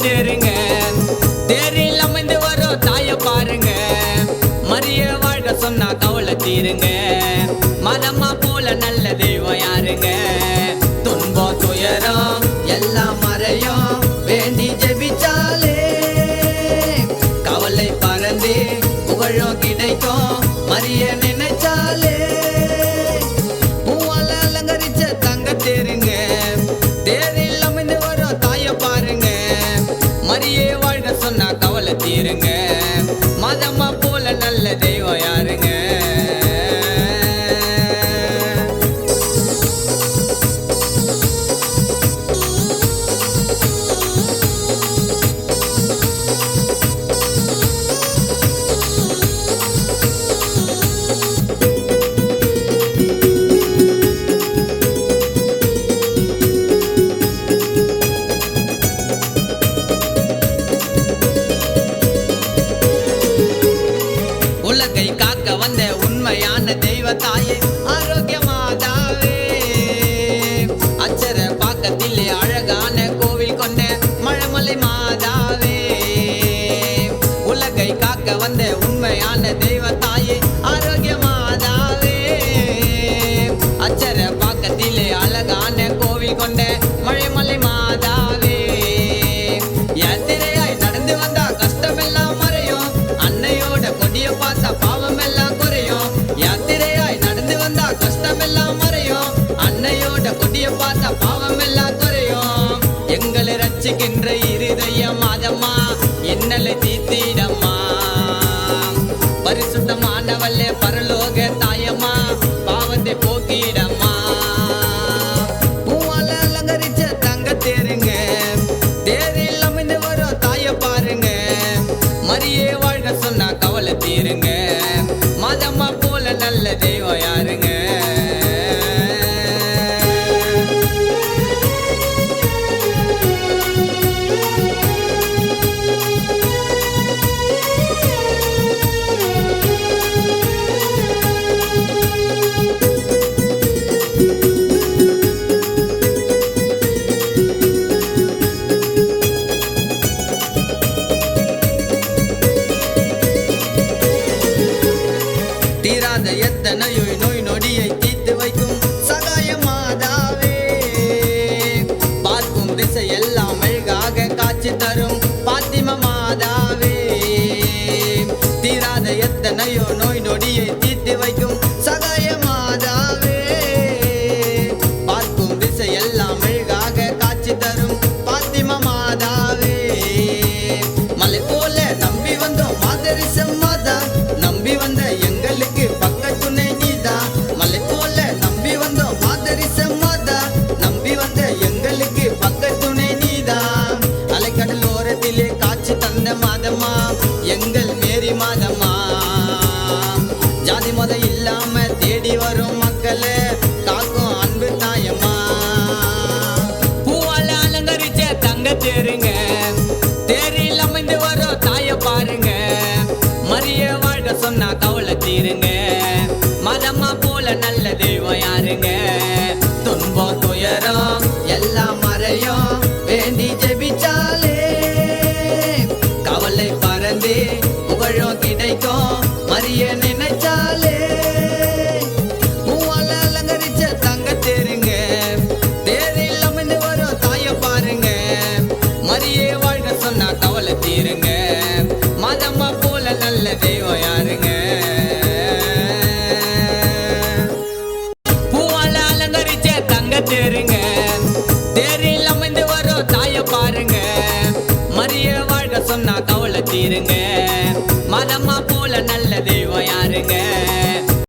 தேருங்க. தேரில் அமைந்து வரும் தாய பாருங்க. மரிய வாழ்க சொன்னா கவலை தீருங்க. மதம்மா போல நல்ல தெய்வம் யாருங்க? துன்பம் துயரம் எல்லாம் மறையும் வேண்டி ஜெபிச்சாலே கவலை பறந்து புகழும் கிடைக்கும் மரிய நினைச்சாலே. பூவால அலங்கரிச்ச தங்க தேருங்க. தேரில் அமைந்து வரும் தாய பாருங்க. மரியே வாழ்க சொன்னா கவலை தீருங்க. மதம்மா போல நல்ல தெய்வம் யாருங்க? உலகை காக்க வந்த உண்மையான தெய்வ தாயே ஆரோக்கியமாதாவே. அச்சர பாக்கத்திலே அழகான கோவில் கொண்ட மழமலை மாதாவே. உலகை காக்க வந்த உண்மையான தெய்வ தாயே ஆரோக்கியமாதாவே. அச்சர பாக்கத்திலே அழகான கோவில் கொண்ட மழமலை மாதாவே. யாத்திரையாய் நடந்து வந்தா கஷ்டமெல்லாம் மறையும். அன்னையோட கொடிய பார்த்தா பாவம் எல்லாம் குறையும். யாத்திரையாய் நடந்து வந்தா கஷ்டம் எல்லாம் மறையும். அன்னையோட கொடிய பார்த்தா பாவம் எல்லாம் குறையும். எங்களை ரட்சிக்கின்ற இருதய மாதம்மா என்னலை தீத்திடம்மா. பரிசுத்தமானவல்லே பரலோக தாயம்மா பாவத்தை போக்கிடம்மா. பூவால அலங்கரிச்ச தங்க தேருங்க. தேரில் அமைந்து வரும் தாய பாருங்க. மரியே வாழ்க சொன்னா கவலை தீருங்க. மதம்மா போல நல்ல தெய்வம் யாருங்க? தீராத எத்தனையோ நோய் நொடியை தீர்த்து வைக்கும் சகாய மாதாவே. பார்க்கும் திசை எல்லாம் அழகாக காட்சி தரும் பாத்திம மாதாவே. தீராத எத்தனையோ நோய் நொடியை தீர்த்து வைக்கும் சகாய மாதாவே. பார்க்கும் திசை எல்லாம் அழகாக காட்சி தரும் பாத்திம மாதாவே. மலை போல நம்பி வந்தோம் மாதரிசம் மாதா. நம்பி வந்த எங்களுக்கு பக்கத்துணை நீதா. மலை போல நம்பி வந்தோம் மாதரிசம் மாதா. நம்பி வந்த எங்களுக்கு பக்கத்துணை நீதா. அலைக்கடல் ஓரத்திலே காட்சி தந்த மாதம்மா எங்கள் மேரி மாதம்மா. ஜாதி மதம் இல்லாம தேடி வரும் மக்களை காக்கும் அன்பு தாயம்மா. பூவால அலங்கரிச்ச தங்க தேருங்க. தேரில் அமைந்து வரும் தாய பாருங்க. மரிய வாழ்க சொன்னா கவலை தீருங்க. மதம்மா போல நல்ல தெய்வம் யாருங்க? துன்பம் துயரம் எல்லாம் மறையும் வேண்டி ஜெபிச்சாலே கவலை பறந்து புகழும் கிடைக்கும் மரிய நினைச்சாலே. பூவால அலங்கரிச்ச தங்க தேருங்க. தேரில் அமைந்து வரும் தாய பாருங்க. மரியே வாழ்க சொன்னா கவலை தீருங்க. மதம்மா போல நல்ல தெய்வம் யாருங்க? பூவால அலங்கரிச்ச தங்க தேருங்க. தேரில் அமைந்து வரும் தாய பாருங்க. மரிய வாழ்க சொன்னா கவலை தீருங்க.